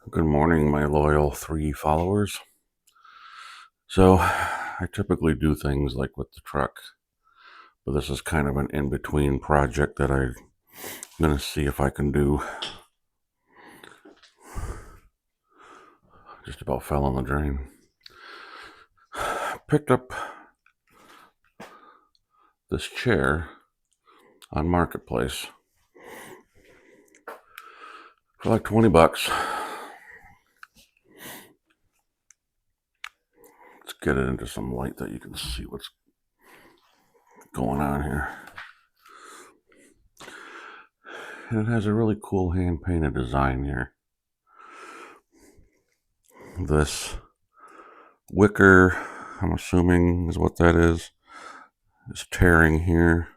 Good morning, my loyal 3 followers. So, I typically do things like with the truck, but this is kind of an in-between project that I'm going to see if I can do. Just about fell in the drain. Picked up this chair on Marketplace for like 20 bucks. Let's get it into some light that you can see what's going on here. And it has a really cool hand-painted design here. This wicker, I'm assuming is what that is tearing here.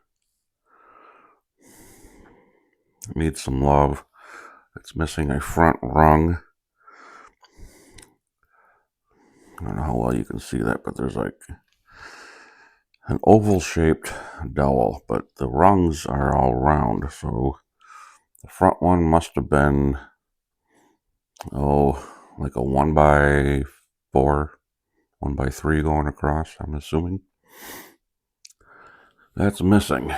It needs some love. It's missing a front rung. I don't know how well you can see that, but there's like an oval shaped dowel, but the rungs are all round. So the front one must have been, like a 1x4, 1x3 going across, I'm assuming. That's missing.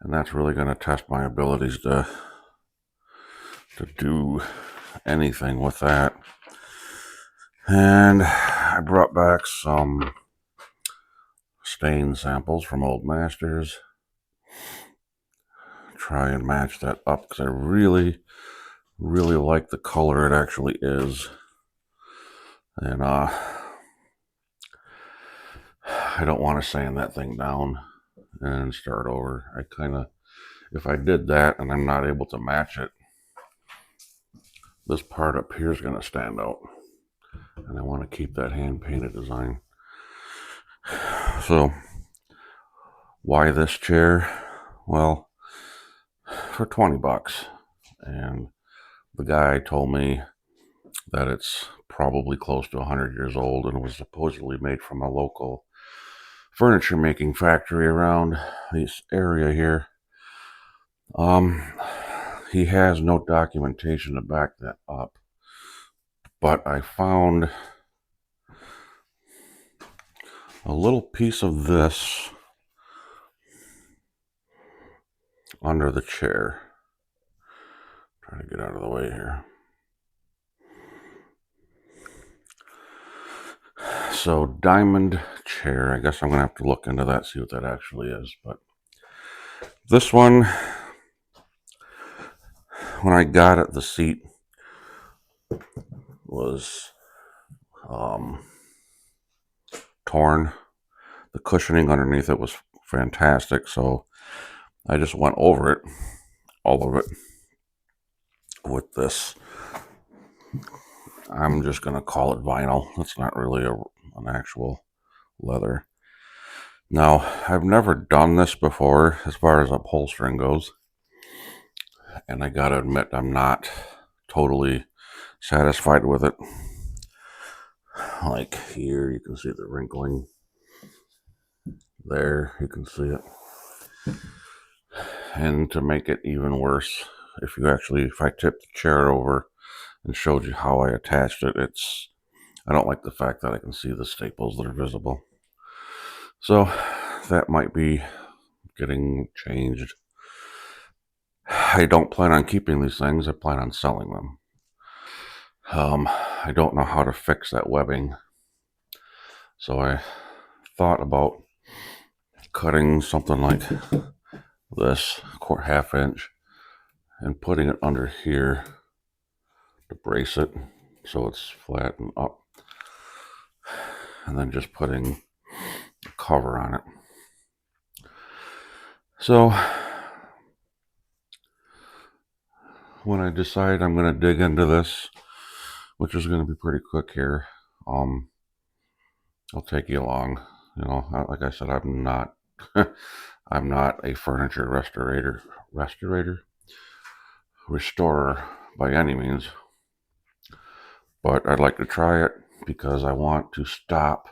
And that's really going to test my abilities to do anything with that. And I brought back some stain samples from Old Masters. Try and match that up because I really like the color it actually is. And I don't want to sand that thing down and start over. If I did that and I'm not able to match it, this part up here is going to stand out. And I want to keep that hand painted design. So, why this chair? Well, for 20 bucks. And the guy told me that it's probably close to 100 years old and was supposedly made from a local furniture making factory around this area here. He has no documentation to back that up, but I found a little piece of this under the chair. Trying to get out of the way here. So, diamond chair. I guess I'm going to have to look into that, see what that actually is. But this one, when I got it, the seat was torn. The cushioning underneath it was fantastic, so I just went over it, all of it, with this. I'm just going to call it vinyl. It's not really an actual leather. Now, I've never done this before as far as upholstering goes, and I gotta admit I'm not totally satisfied with it. Like here, you can see the wrinkling. There, you can see it. And to make it even worse, if I tipped the chair over and showed you how I attached it, I don't like the fact that I can see the staples that are visible. So that might be getting changed. I don't plan on keeping these things. I plan on selling them. I don't know how to fix that webbing. So I thought about cutting something like this, half inch, and putting it under here to brace it so it's flat and up. And then just putting a cover on it. So when I decide I'm going to dig into this, which is going to be pretty quick here, I'll take you along. You know, like I said, I'm not I'm not a furniture restorer by any means, but I'd like to try it because I want to stop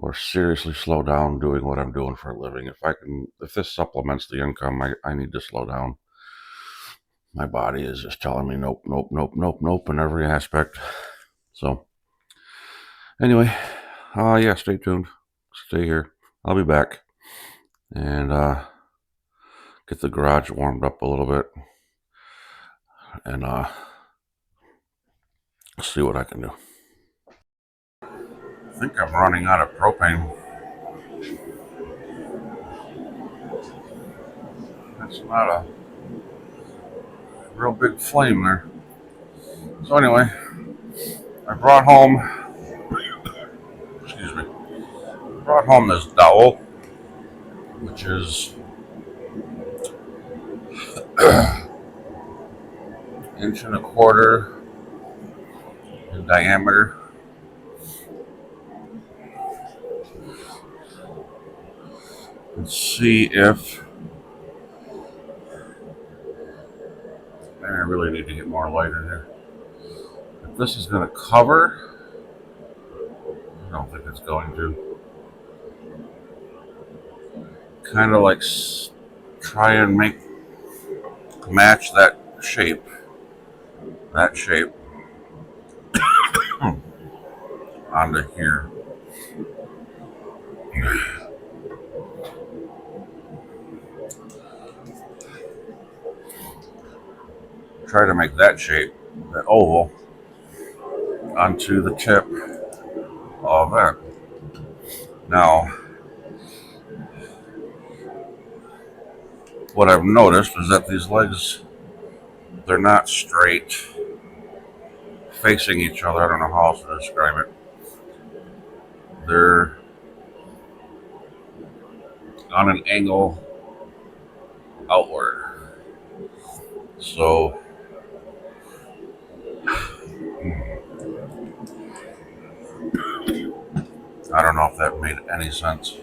or seriously slow down doing what I'm doing for a living. If this supplements the income, I need to slow down. My body is just telling me nope, nope, nope, nope, nope in every aspect. So anyway, yeah, stay tuned. Stay here. I'll be back and get the garage warmed up a little bit and see what I can do. I think I'm running out of propane. That's not a real big flame there. So anyway, I brought home, excuse me, brought home this dowel, which is inch and a quarter in diameter. Let's see if I really need to get more light in here. If this is going to cover, I don't think it's going to. Kind of like try and match that shape onto here. Try to make that shape, that oval, onto the tip of that. Now, what I've noticed is that these legs, they're not straight facing each other. I don't know how else to describe it. They're on an angle outward. So I don't know if that made any sense.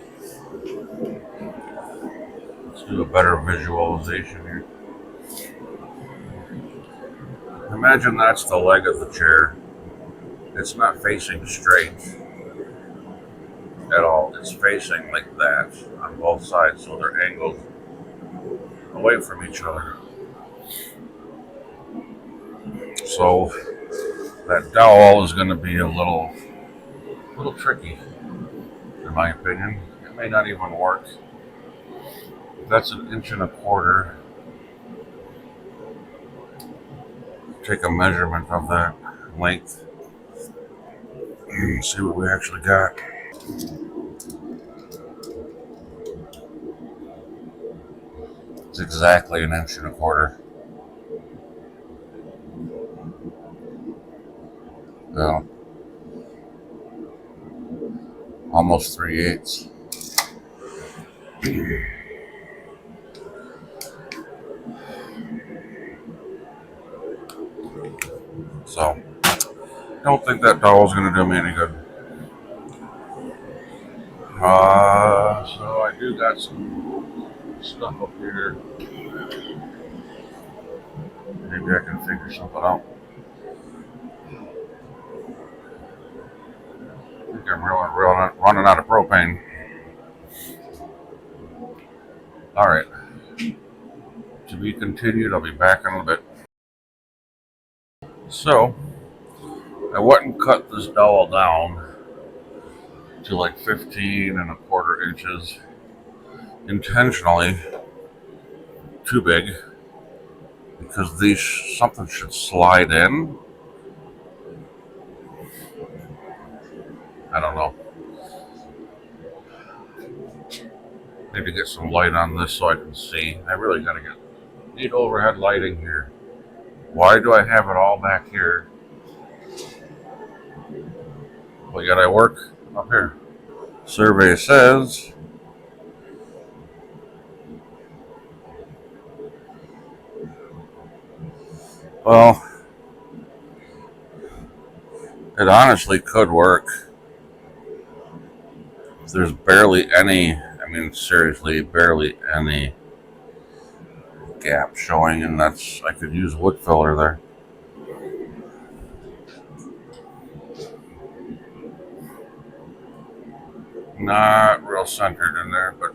Let's do a better visualization here. Imagine that's the leg of the chair. It's not facing straight at all. It's facing like that on both sides, so they're angled away from each other. So that dowel is going to be a little tricky, in my opinion. It may not even work. That's an inch and a quarter. Take a measurement of that length. See what we actually got. It's exactly an inch and a quarter. So, almost 3/8. So, don't think that dowel's going to do me any good. So I do got some stuff up here. Maybe I can figure something out. I think I'm really running out of propane. Alright. To be continued, I'll be back in a bit. So, I went and cut this dowel down to like 15 and a quarter inches. Intentionally too big because something should slide in. I don't know. Need to get some light on this so I can see. I really gotta need overhead lighting here. Why do I have it all back here? Well, yet I work up here. Survey says well, it honestly could work. There's barely any, seriously, barely any gap showing, and I could use wood filler there. not real centered in there, but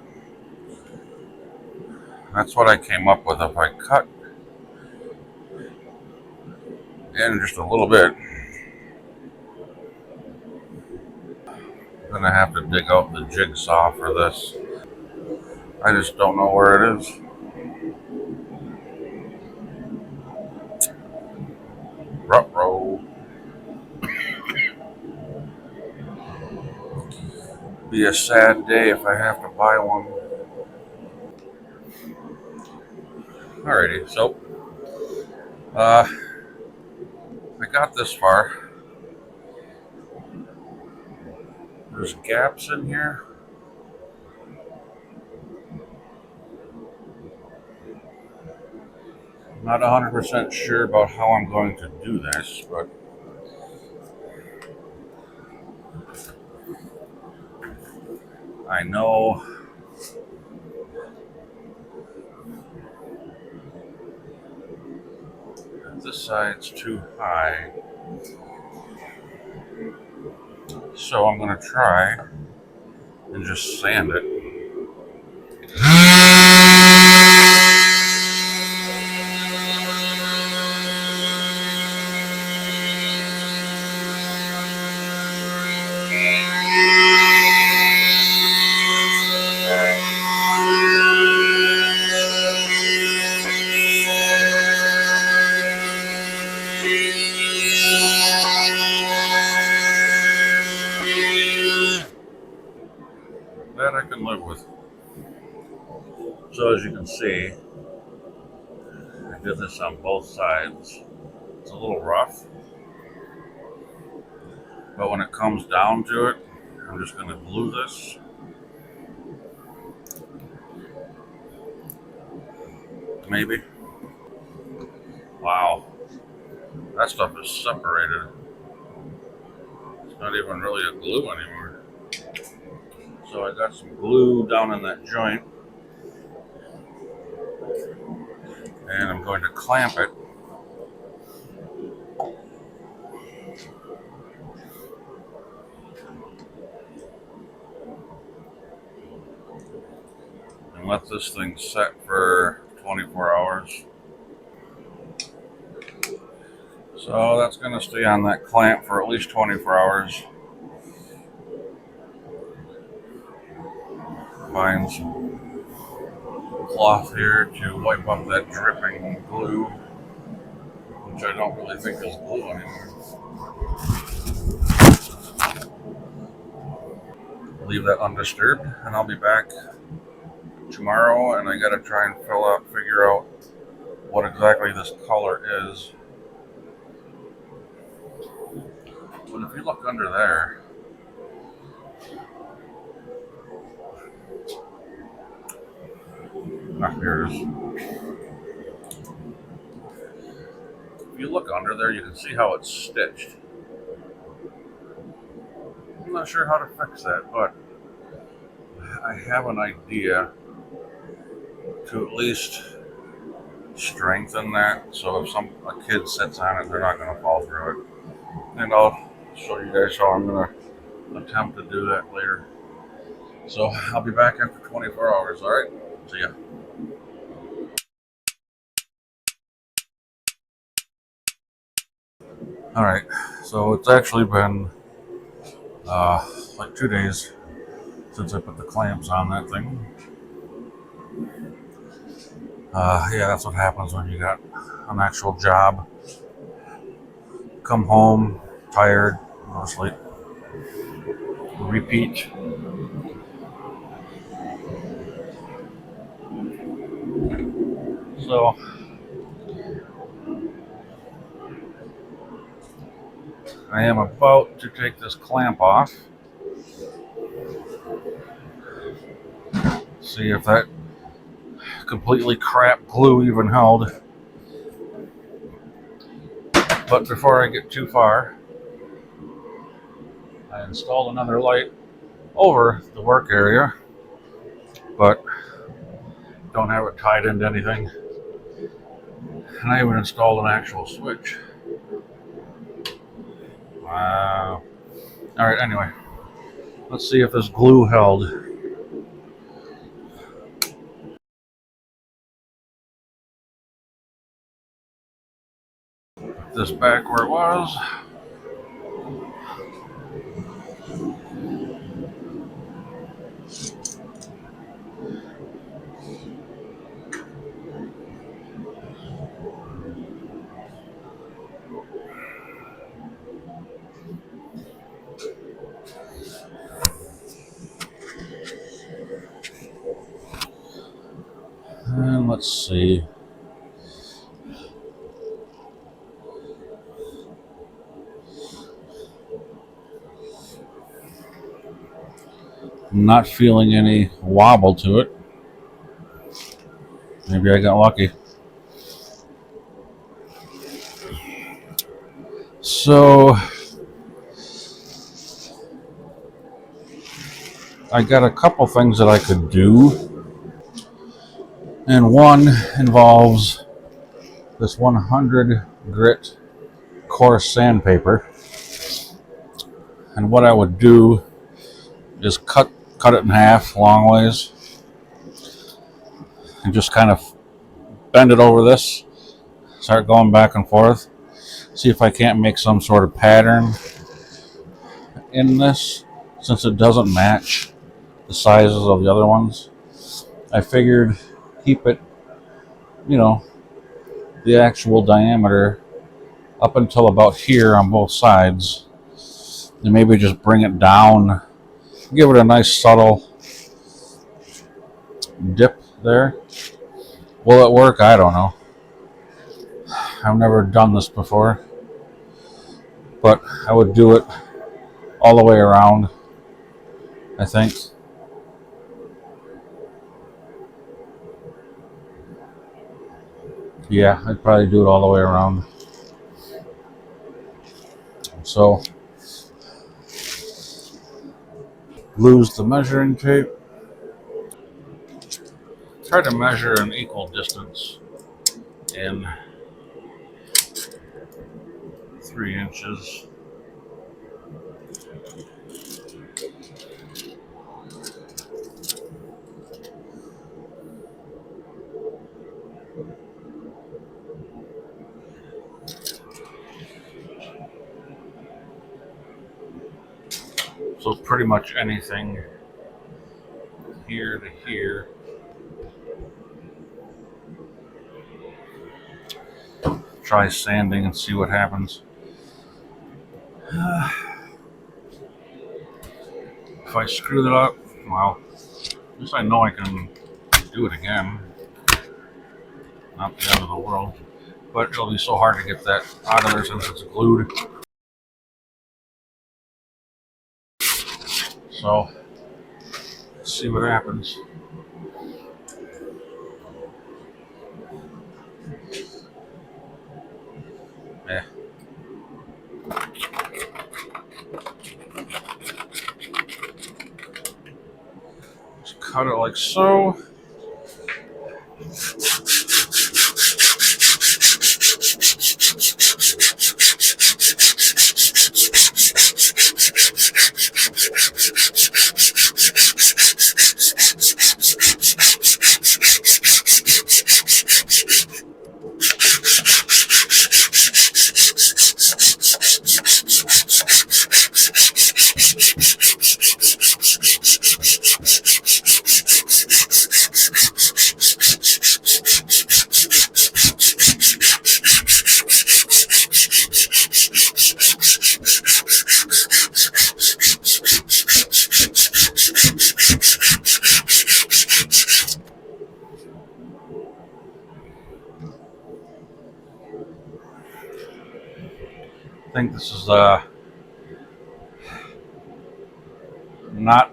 that's what I came up with. If I cut in just a little bit, I'm gonna have to dig out the jigsaw for this. I just don't know where it is. Ruh-roh. Be a sad day if I have to buy one. Alrighty, so I got this far. There's gaps in here. I'm not 100% sure about how I'm going to do this, but I know that this side's too high. So I'm going to try and just sand it. That I can live with. So as you can see, I did this on both sides. It's a little rough, but when it comes down to it, I'm just going to glue this. Maybe. Wow, that stuff is separated. It's not even really a glue anymore. So I got some glue down in that joint, and I'm going to clamp it. And let this thing set for 24 hours. So that's going to stay on that clamp for at least 24 hours. Find some cloth here to wipe up that dripping glue, which I don't really think is glue anymore. Leave that undisturbed, and I'll be back tomorrow, and I gotta try and figure out what exactly this color is. But if you look under there, here it is. If you look under there, you can see how it's stitched. I'm not sure how to fix that, but I have an idea to at least strengthen that, so if a kid sits on it, they're not going to fall through it. And I'll show you guys how I'm going to attempt to do that later. So I'll be back after 24 hours. All right, see ya. All right, so it's actually been like 2 days since I put the clamps on that thing. Yeah, that's what happens when you got an actual job. Come home, tired, go to sleep. Repeat. So I am about to take this clamp off. See if that completely crap glue even held. But before I get too far, I installed another light over the work area, but don't have it tied into anything. And I even installed an actual switch. Wow. All right, anyway. Let's see if this glue held. Put this back where it was. And let's see. I'm not feeling any wobble to it. Maybe I got lucky. So I got a couple things that I could do. And one involves this 100 grit coarse sandpaper. And what I would do is cut it in half long ways and just kind of bend it over this, start going back and forth, see if I can't make some sort of pattern in this since it doesn't match the sizes of the other ones. I figured keep it, you know, the actual diameter up until about here on both sides, and maybe just bring it down, give it a nice subtle dip there. Will it work? I don't know. I've never done this before, but I would do it all the way around, I think. Yeah, I'd probably do it all the way around. So, lose the measuring tape. Try to measure an equal distance in 3 inches. So pretty much anything here to here. Try sanding and see what happens. If I screw that up, well, at least I know I can do it again. Not the end of the world. But it'll be so hard to get that out of there since it's glued. So, let's see what happens. Yeah. Just cut it like so. I think this is not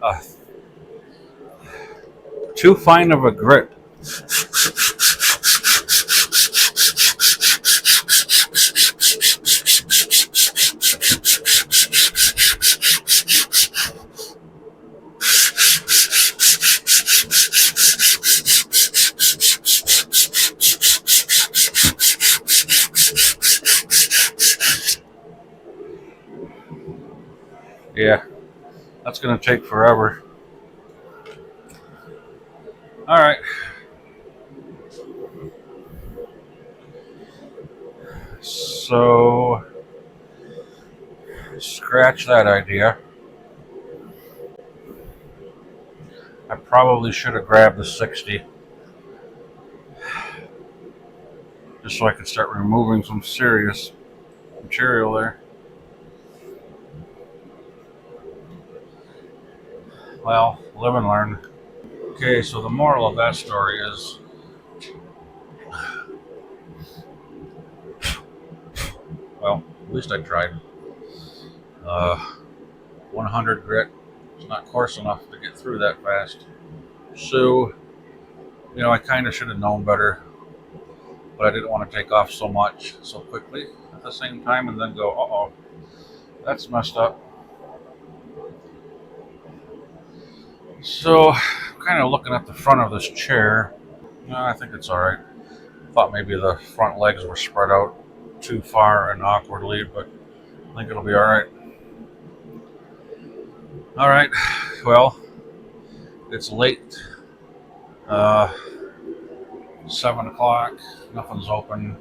too fine of a grit. Yeah, That's going to take forever. All right. So, scratch that idea. I probably should have grabbed the 60 just so I could start removing some serious material there. Well, live and learn. Okay, so the moral of that story is, well, at least I tried. 100 grit. It's not coarse enough to get through that fast. So, I kind of should have known better, but I didn't want to take off so much so quickly at the same time and then go, uh-oh, that's messed up. So, kind of looking at the front of this chair. I think it's all right. Thought maybe the front legs were spread out too far and awkwardly, but I think it'll be all right. All right. Well, it's late. 7 o'clock. Nothing's open,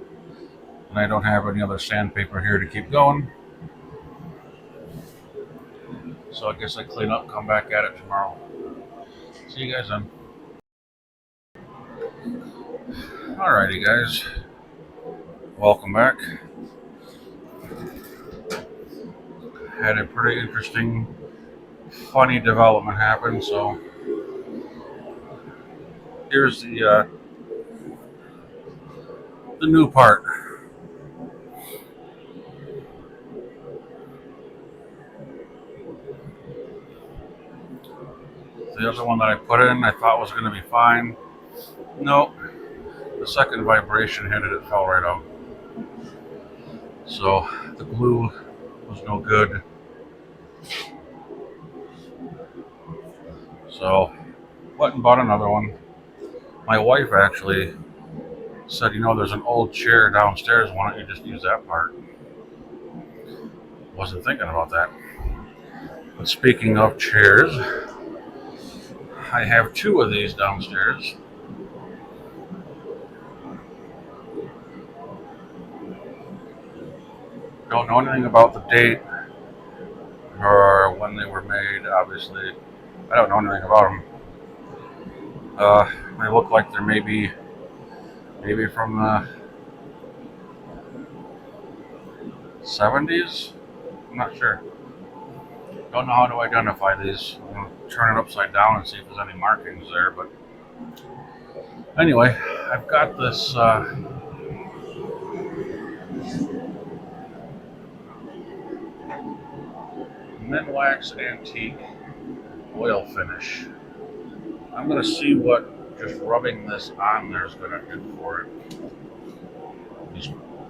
and I don't have any other sandpaper here to keep going. So I guess I clean up, come back at it tomorrow. See you guys then. Alrighty, guys. Welcome back. Had a pretty interesting, funny development happen. So here's the new part. The other one that I put in, I thought was going to be fine. Nope. The second vibration hit it, it fell right out. So the glue was no good. So went and bought another one. My wife actually said, there's an old chair downstairs. Why don't you just use that part? Wasn't thinking about that. But speaking of chairs, I have 2 of these downstairs. Don't know anything about the date or when they were made, obviously. I don't know anything about them. They look like they're maybe from the 70s? I'm not sure. Don't know how to identify these. I'm going to turn it upside down and see if there's any markings there. But anyway, I've got this Minwax Antique oil finish. I'm going to see what just rubbing this on there is going to do for it.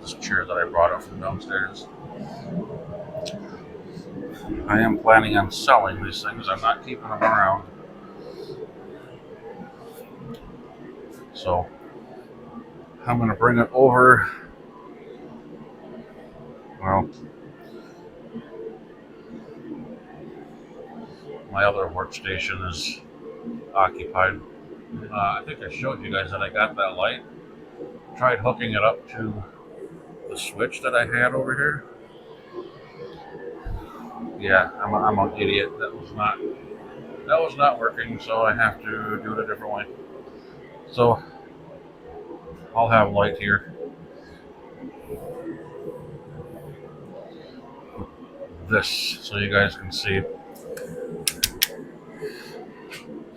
This chair that I brought up from downstairs. I am planning on selling these things. I'm not keeping them around. So I'm going to bring it over. Well, my other workstation is occupied. I think I showed you guys that I got that light. Tried hooking it up to the switch that I had over here. Yeah, I'm an idiot. That was not working, so I have to do it a different way. So I'll have light here. This so you guys can see.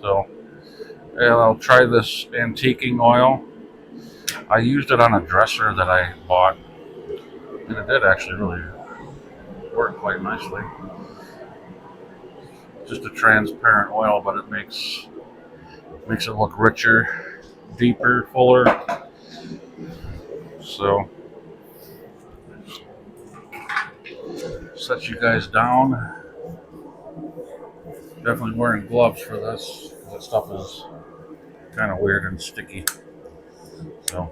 So I'll try this antiquing oil. I used it on a dresser that I bought, and it did actually really work quite nicely. Just a transparent oil, but it makes it look richer, deeper, fuller. So set you guys down. Definitely wearing gloves for this because that stuff is kind of weird and sticky. So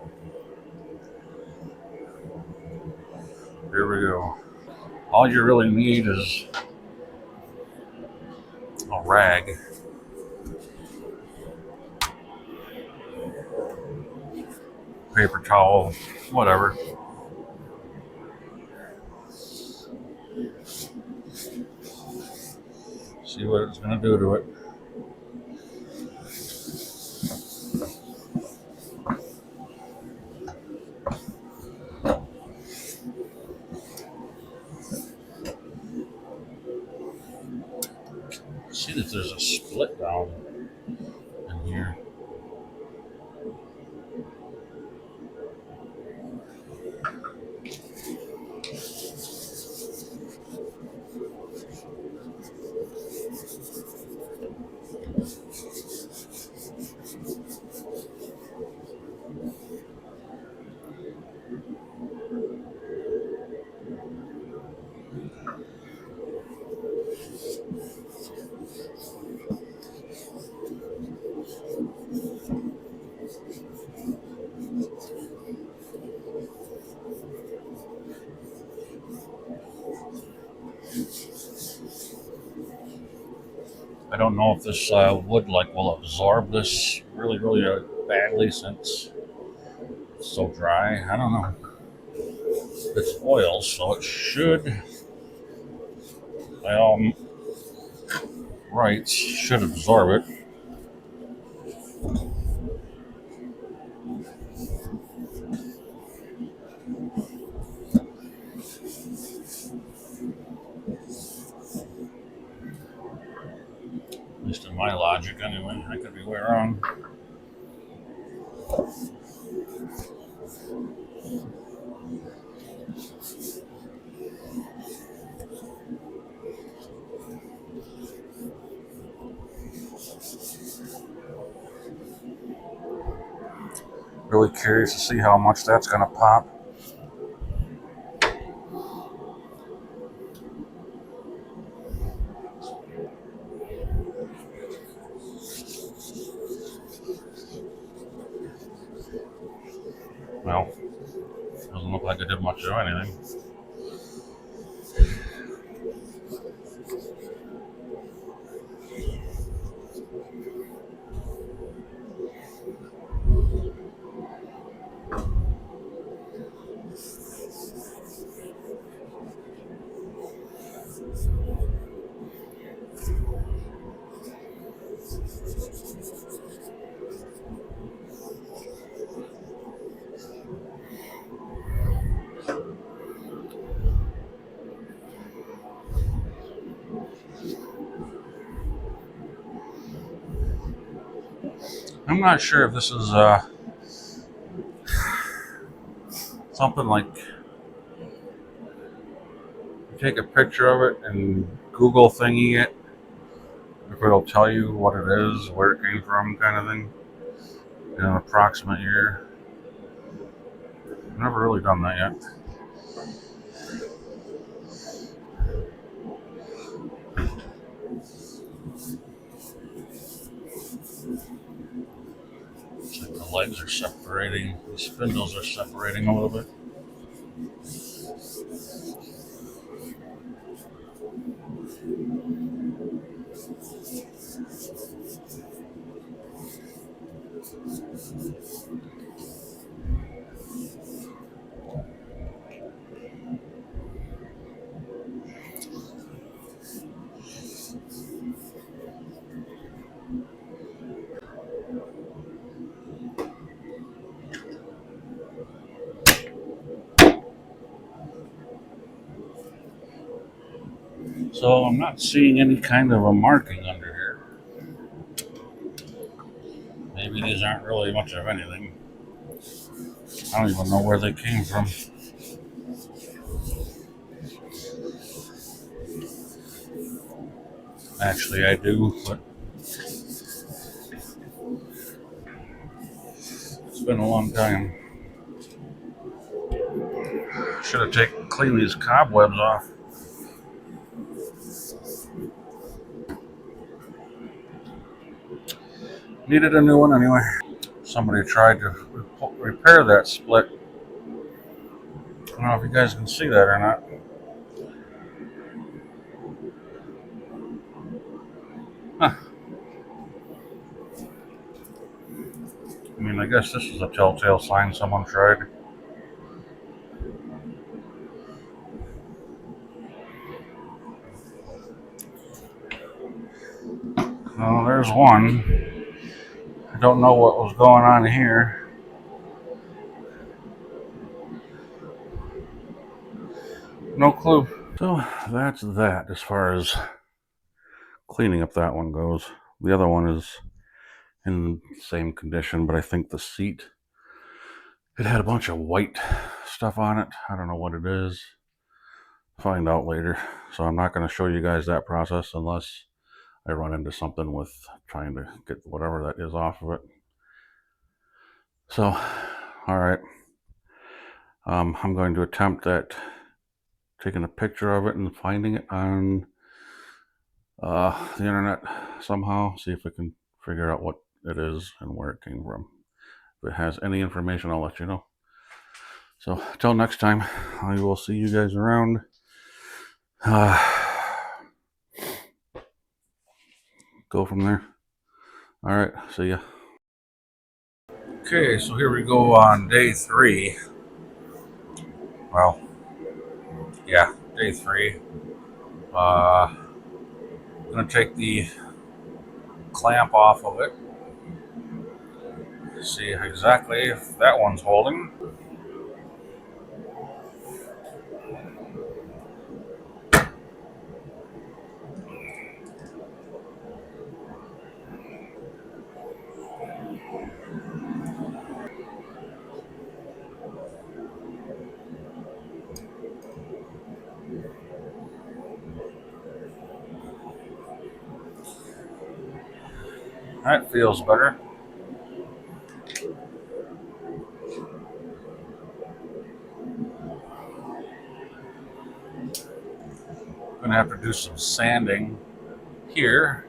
here we go. All you really need is a rag. Paper towel, whatever. See what it's going to do to it. See that there's a split down in here. I don't know if this wood will absorb this really badly since it's so dry. I don't know. It's oil, so it should, by all rights, should absorb it. At least in my logic, anyway. I could be way wrong. Really curious to see how much that's going to pop. Well, doesn't look like it did much of anything. I'm not sure if this is something like you take a picture of it and Google thingy it, if it'll tell you what it is, where it came from, kind of thing, in an approximate year. I've never really done that yet. Looks like the legs are separating, the spindles are separating a little bit. So I'm not seeing any kind of a marking under here. Maybe these aren't really much of anything. I don't even know where they came from. Actually, I do, but it's been a long time. Should have cleaned these cobwebs off. Needed a new one anyway. Somebody tried to repair that split. I don't know if you guys can see that or not. I guess this is a telltale sign someone tried. Well, there's one. I don't know what was going on here. No clue. So that's that as far as cleaning up that one goes. The other one is in the same condition, but I think the seat, it had a bunch of white stuff on it. I don't know what it is. Find out later. So I'm not going to show you guys that process unless I run into something with trying to get whatever that is off of it. So, all right. I'm going to attempt at taking a picture of it and finding it on the internet somehow. See if I can figure out what it is and where it came from. If it has any information, I'll let you know. So, till next time, I will see you guys around. Go from there. All right, see ya. Okay, so here we go on day 3. Well, yeah, day 3. I'm gonna take the clamp off of it. See exactly if that one's holding. That feels better. Gonna have to do some sanding here,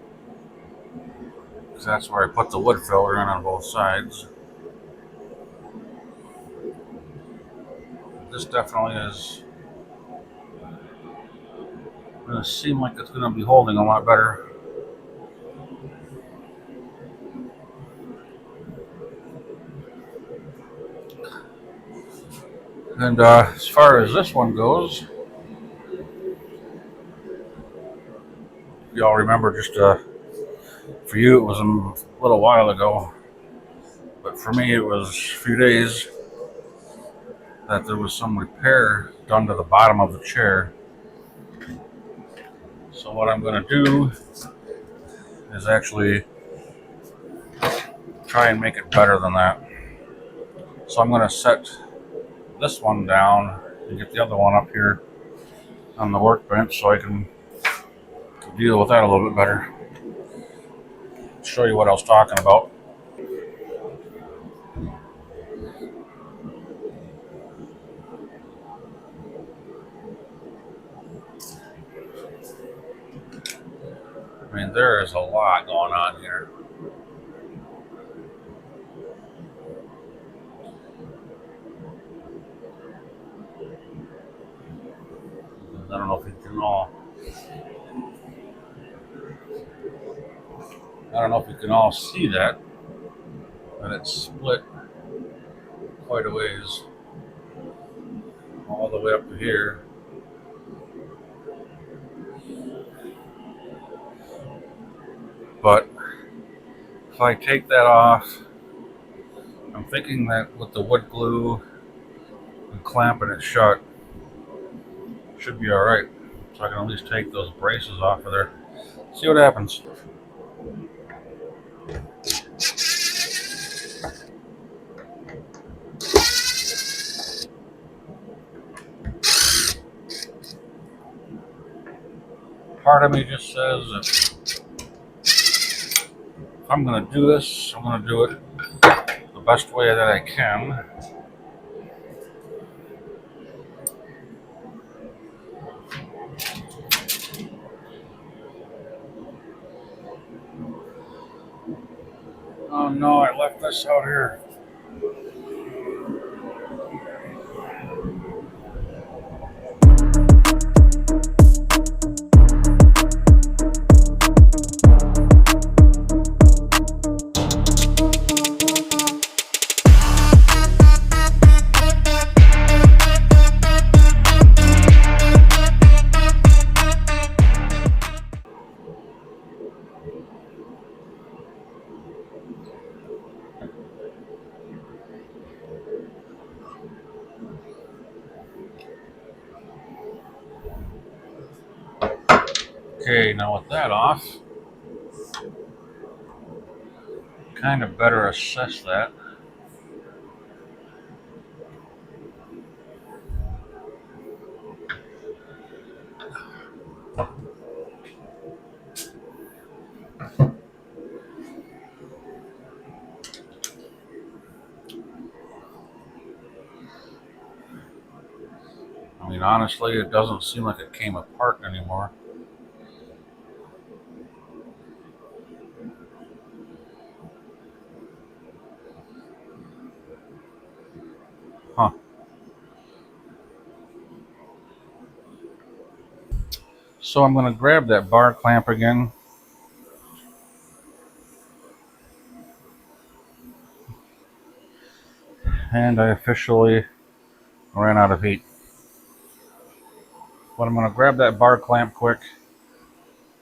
because that's where I put the wood filler in on both sides. This definitely is gonna seem like it's gonna be holding a lot better. And as far as this one goes, y'all remember, just for you it was a little while ago, but for me it was a few days, that there was some repair done to the bottom of the chair. So what I'm going to do is actually try and make it better than that. So I'm going to set this one down and get the other one up here on the workbench so I can deal with that a little bit better. Show you what I was talking about. I mean, there is a lot going on here. I don't know if you can all see that, but it's split quite a ways, all the way up to here. But if I take that off, I'm thinking that with the wood glue and clamping it shut, it should be all right. So I can at least take those braces off of there. See what happens. Part of me just says that if I'm going to do this, I'm going to do it the best way that I can. Oh no, I left this out here. Okay, now with that off, kind of better assess that. I mean, honestly, it doesn't seem like it came apart anymore. Huh. So I'm going to grab that bar clamp again. And I officially ran out of heat. But I'm going to grab that bar clamp quick,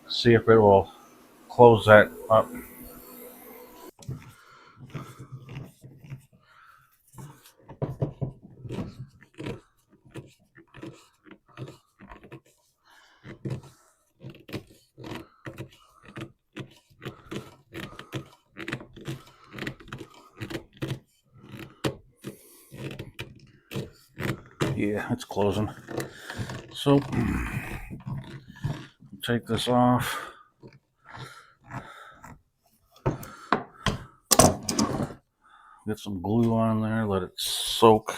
see if it will close that up. Yeah, it's closing. So, take this off. Get some glue on there, let it soak.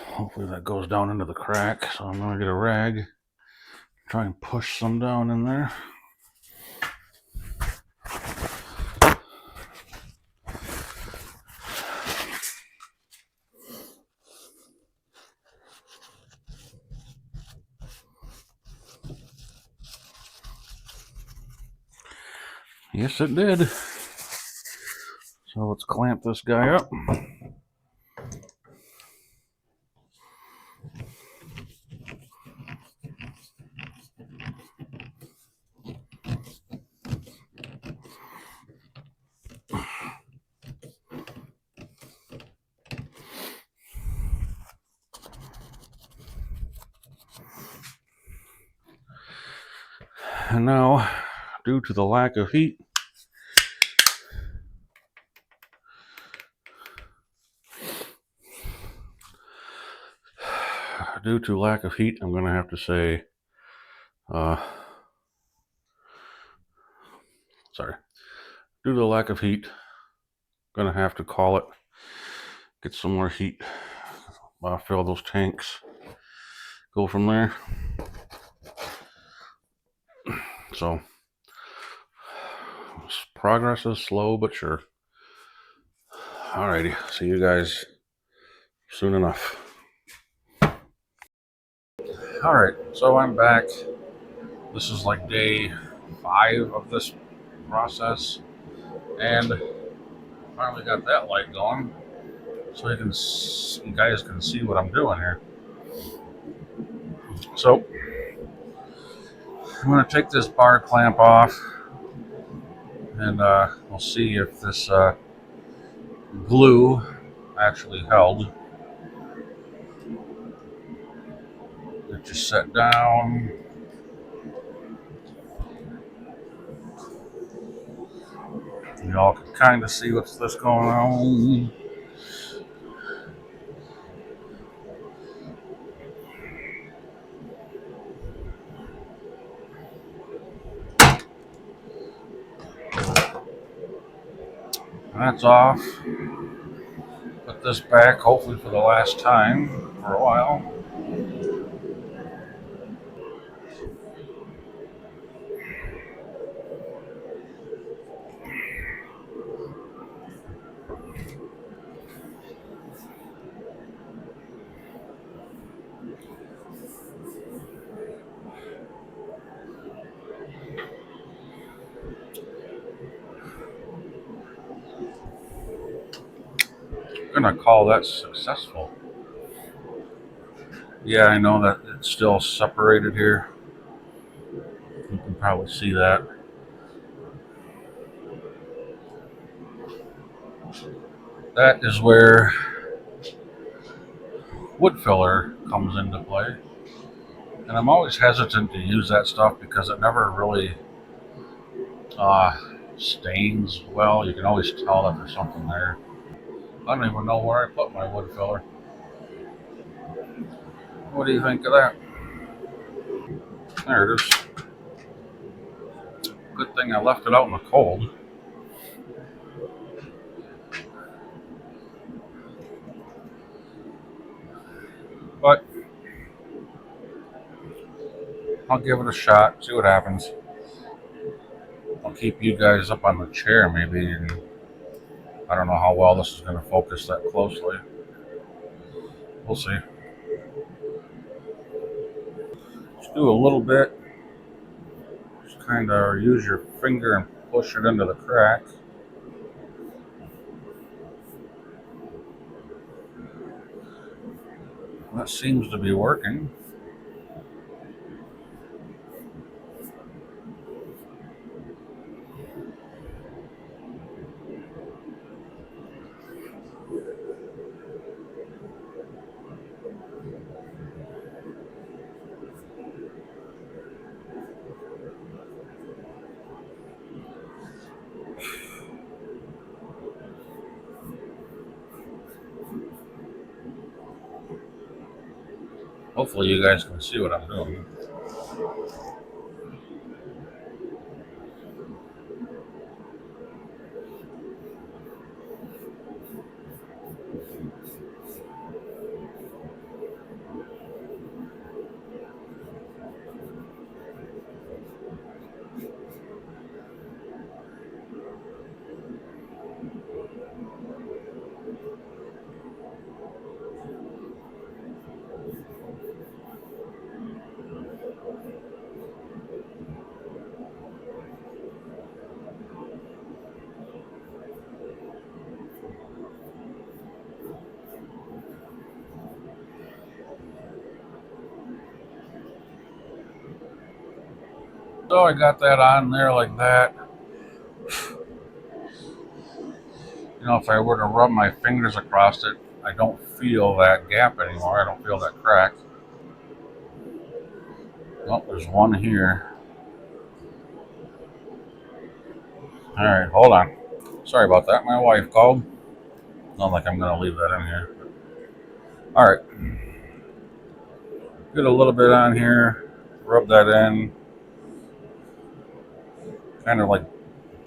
Hopefully that goes down into the crack. So I'm going to get a rag, try and push some down in there. Yes, it did. So let's clamp this guy up. And now, due to the lack of heat, I'm going to have to say, due to the lack of heat, I'm going to have to call it, get some more heat, fill those tanks, go from there. So, progress is slow but sure. Alrighty, see you guys soon enough. Alright, so I'm back. This is like day 5 of this process, and finally got that light going, so you guys can see what I'm doing here. So I'm going to take this bar clamp off, and we'll see if this glue actually held. It just set down. Y'all can kind of see what's this going on. That's off. Put this back, hopefully for the last time for a while. I'm gonna call that successful. Yeah, I know that it's still separated here. You can probably see that. That is where wood filler comes into play. And I'm always hesitant to use that stuff because it never really uh, stains well. You can always tell that there's something there. I don't even know where I put my wood filler. What do you think of that? There it is. Good thing I left it out in the cold. But I'll give it a shot, see what happens. I'll keep you guys up on the chair maybe, and I don't know how well this is going to focus that closely. We'll see. Just do a little bit. Just kind of use your finger and push it into the crack. That seems to be working. Hopefully you guys can see what I'm doing. So I got that on there like that. You know, if I were to rub my fingers across it, I don't feel that gap anymore. I don't feel that crack. Oh, there's one here. All right, hold on. Sorry about that. My wife called. Not like I'm going to leave that in here. All right. Get a little bit on here. Rub that in. Kind of like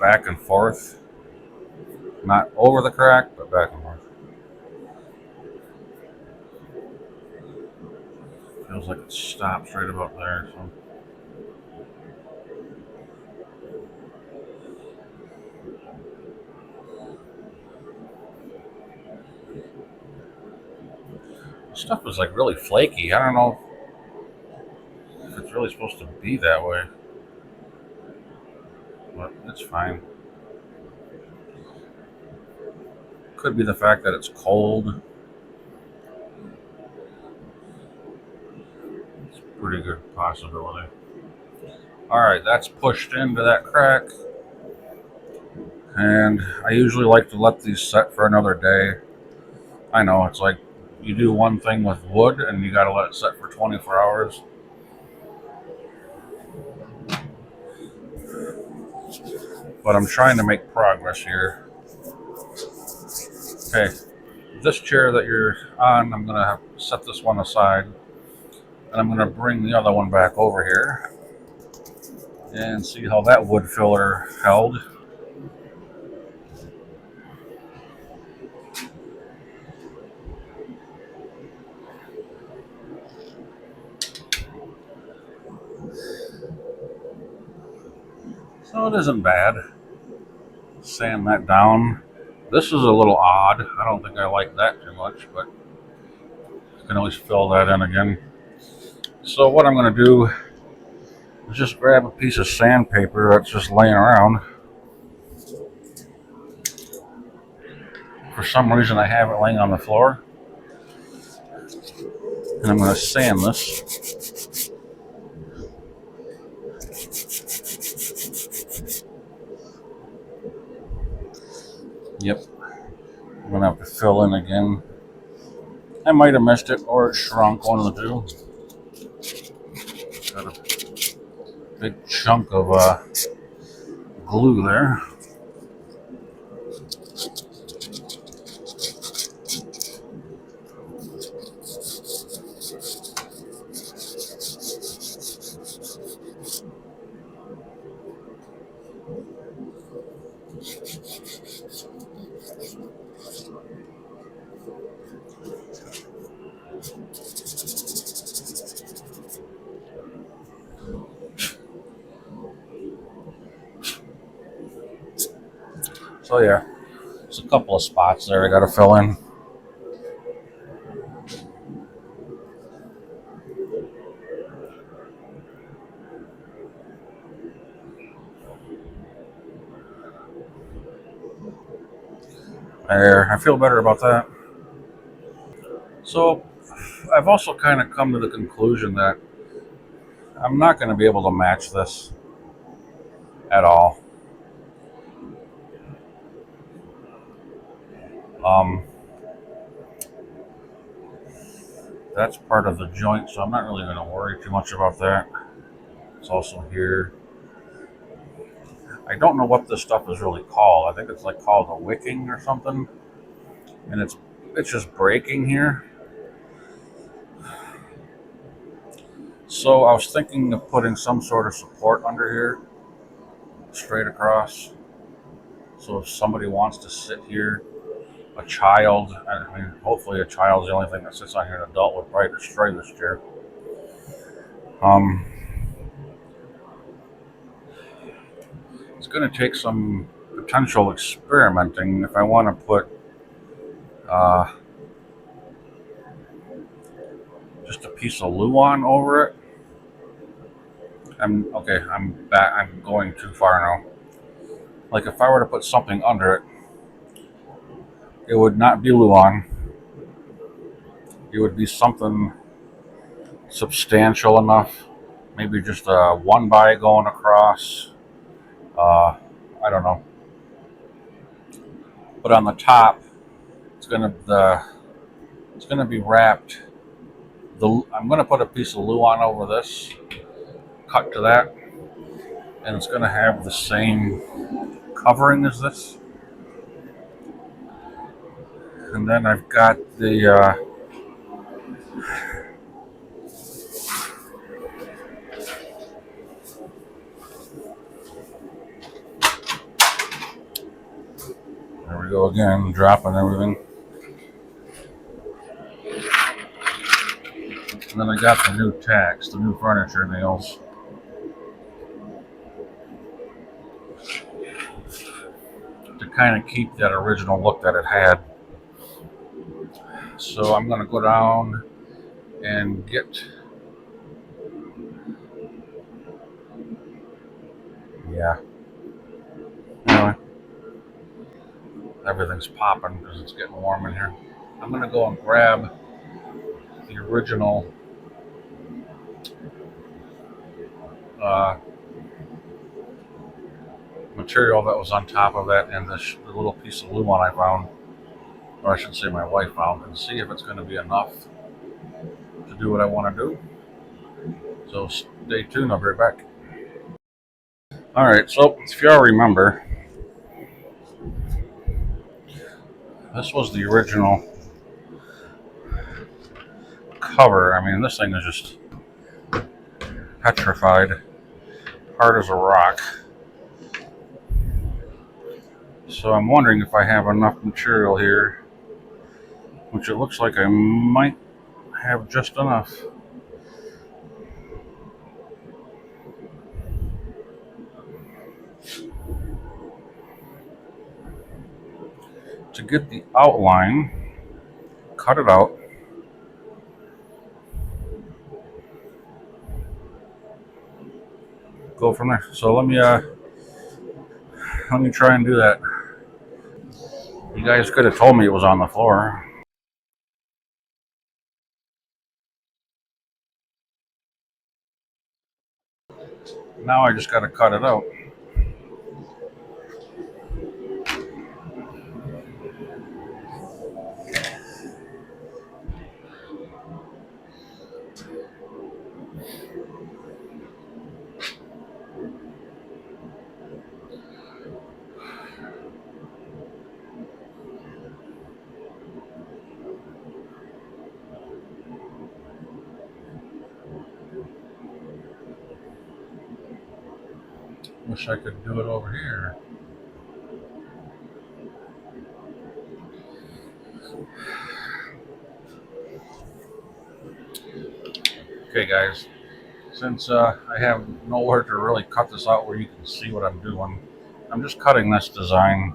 back and forth. Not over the crack, but back and forth. Feels like it stops right about there. So. Stuff is like really flaky. I don't know if it's really supposed to be that way, but it's fine. Could be the fact that it's cold. It's a pretty good possibility. All right, that's pushed into that crack. And I usually like to let these set for another day. I know it's like you do one thing with wood and you got to let it set for 24 hours. But I'm trying to make progress here. Okay, this chair that you're on, I'm going to have to set this one aside. And I'm going to bring the other one back over here and see how that wood filler held. So it isn't bad. Sand that down. This is a little odd. I don't think I like that too much, but you can always fill that in again. So what I'm going to do is just grab a piece of sandpaper that's just laying around. For some reason I have it laying on the floor. And I'm going to sand this. Yep. I'm going to have to fill in again. I might have missed it or it shrunk, one of the two. Got a big chunk of glue there. So yeah, there's a couple of spots there I got to fill in. There, I feel better about that. So I've also kind of come to the conclusion that I'm not going to be able to match this at all. Um, that's part of the joint, so I'm not really going to worry too much about that. It's also here. I don't know what this stuff is really called. I think it's like called a wicking or something, and it's just breaking here. So I was thinking of putting some sort of support under here, straight across. So if somebody wants to sit here, a child, I mean, hopefully a child is the only thing that sits on here. An adult would probably destroy this chair. It's going to take some potential experimenting if I want to put just a piece of Luan over it. I'm back. I'm going too far now. Like if I were to put something under it, it would not be Luan. It would be something substantial enough. Maybe just a 1x going across. I don't know. But on the top, it's gonna be wrapped. I'm gonna put a piece of Luan over this, cut to that, and it's gonna have the same covering as this. And then I've got the there we go again, dropping everything. And then I got the new tacks, the new furniture nails. To kind of keep that original look that it had. So I'm going to go down and get, yeah. Anyway, everything's popping because it's getting warm in here. I'm going to go and grab the original material that was on top of that and the little piece of Luan I found, or I should say my wife found, and see if it's going to be enough to do what I want to do. So stay tuned, I'll be right back. Alright, so if y'all remember, this was the original cover. I mean, this thing is just petrified, hard as a rock. So I'm wondering if I have enough material here, which it looks like I might have just enough. To get the outline, cut it out. Go from there. So let me try and do that. You guys could have told me it was on the floor. Now I just got to cut it out. Wish I could do it over here. Okay, guys. Since I have nowhere to really cut this out where you can see what I'm doing, I'm just cutting this design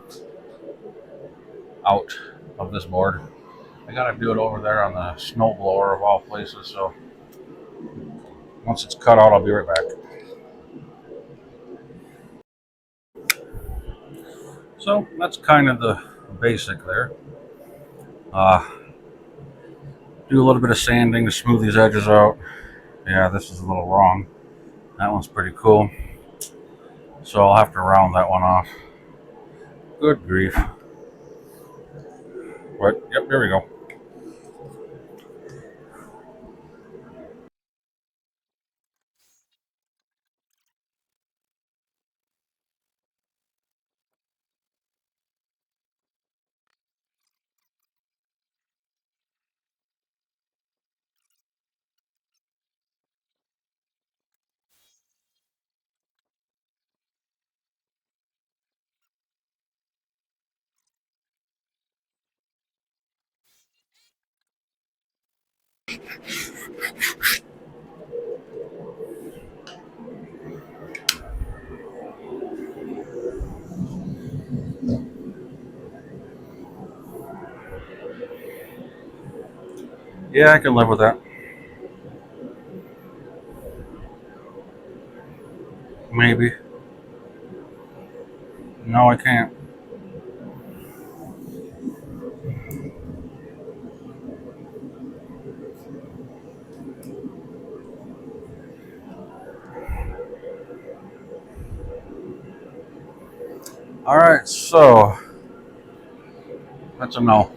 out of this board. I gotta do it over there on the snow blower of all places, so once it's cut out, I'll be right back. So that's kind of the basic there. Uh, do a little bit of sanding to smooth these edges out. Yeah, this is a little wrong. That one's pretty cool. So I'll have to round that one off. Good grief. But, yep, there we go. Yeah, I can live with that. Maybe. No, I can't. Alright, so that's a no.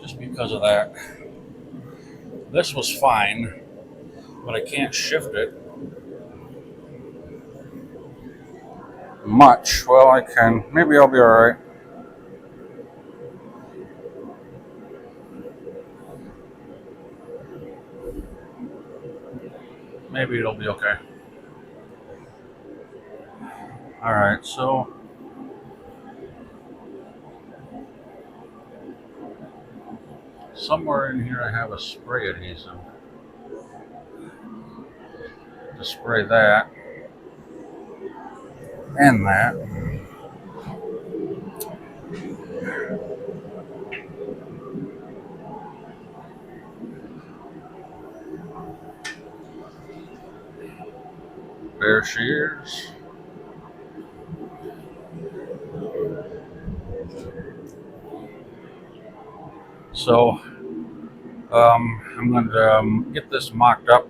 Just because of that. This was fine, but I can't shift it much. Well, I can. Maybe I'll be alright. Maybe it'll be okay. Alright, so somewhere in here I have a spray adhesive to spray that and that. There she is. So I'm going to get this mocked up,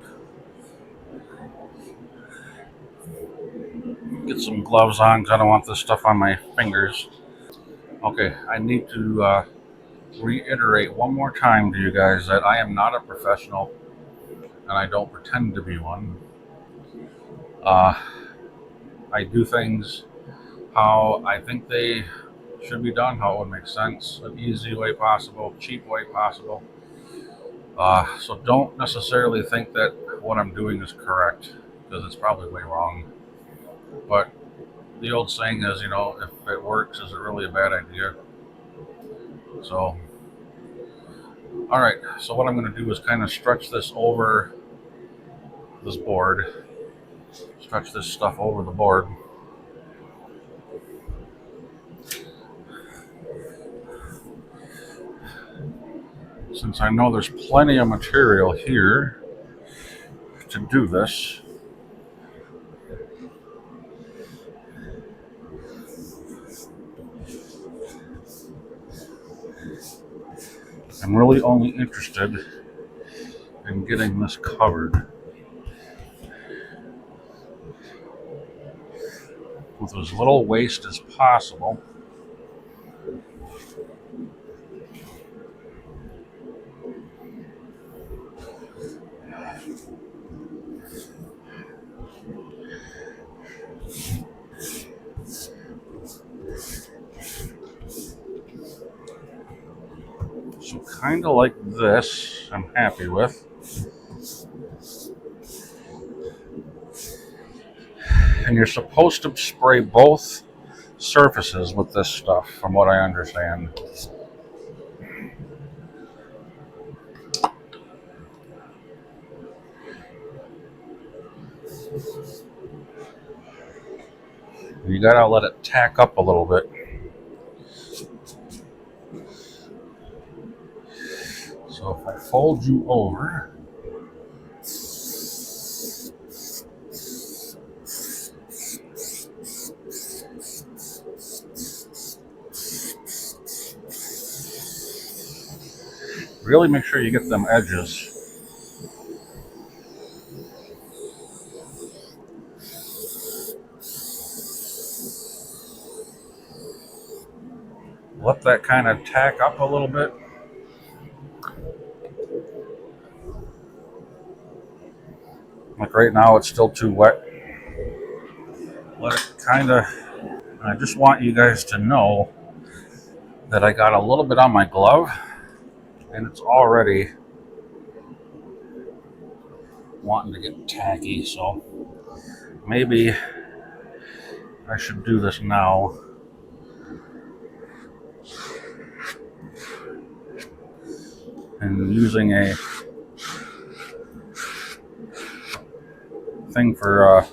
get some gloves on because I don't want this stuff on my fingers. Okay, I need to reiterate one more time to you guys that I am not a professional and I don't pretend to be one. Uh, I do things how I think they should be done, how it would make sense, an easy way possible, cheap way possible. So don't necessarily think that what I'm doing is correct, because it's probably way wrong. But the old saying is, if it works, is it really a bad idea? So, all right. So what I'm going to do is kind of stretch this over this board, stretch this stuff over the board. Since I know there's plenty of material here to do this. I'm really only interested in getting this covered. with as little waste as possible. So kind of like this, I'm happy with. And you're supposed to spray both surfaces with this stuff, from what I understand. You gotta let it tack up a little bit. So if I fold you over, really make sure you get them edges. Let that kind of tack up a little bit. Like right now, it's still too wet. Let it kind of, I just want you guys to know that I got a little bit on my glove and it's already wanting to get tacky. So maybe I should do this now. And using a thing for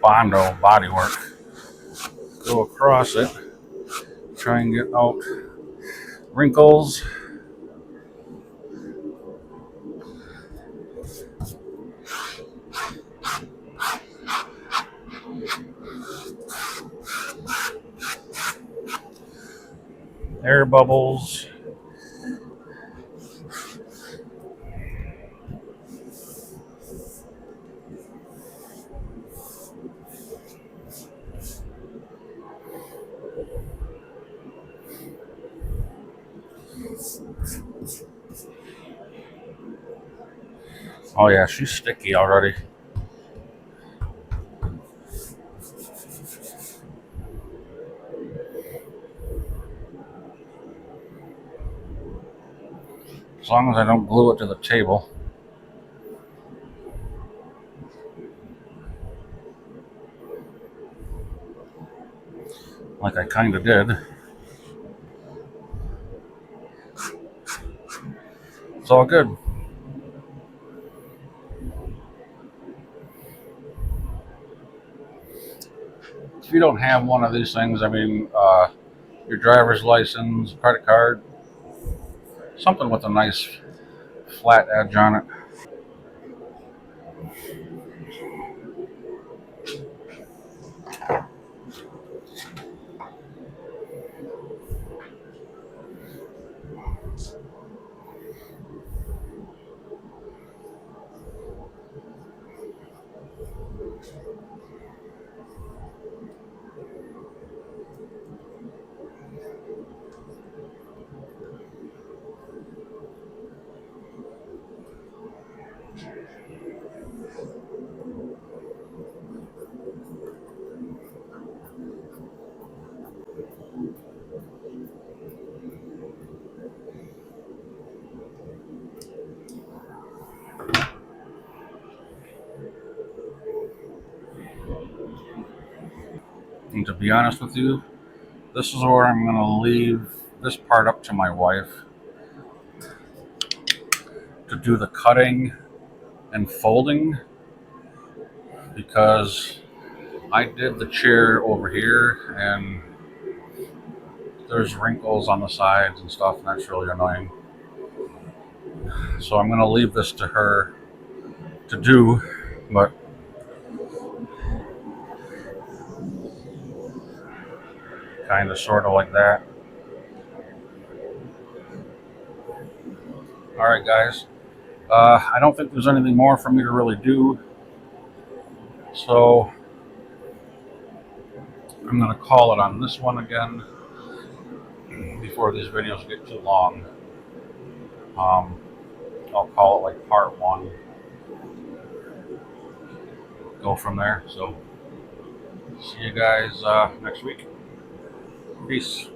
Bondo bodywork, go across it, try and get out wrinkles. Air bubbles. Oh yeah, she's sticky already. As long as I don't glue it to the table. Like I kind of did. It's all good. If you don't have one of these things, I mean, your driver's license, credit card, something with a nice flat edge on it. And to be honest with you, this is where I'm going to leave this part up to my wife to do the cutting and folding, because I did the chair over here and there's wrinkles on the sides and stuff, and that's really annoying. So I'm going to leave this to her to do, but kind of sort of like that. All right, guys. I don't think there's anything more for me to really do, so I'm going to call it on this one again before these videos get too long. I'll call it like part one, go from there. So see you guys next week. Peace.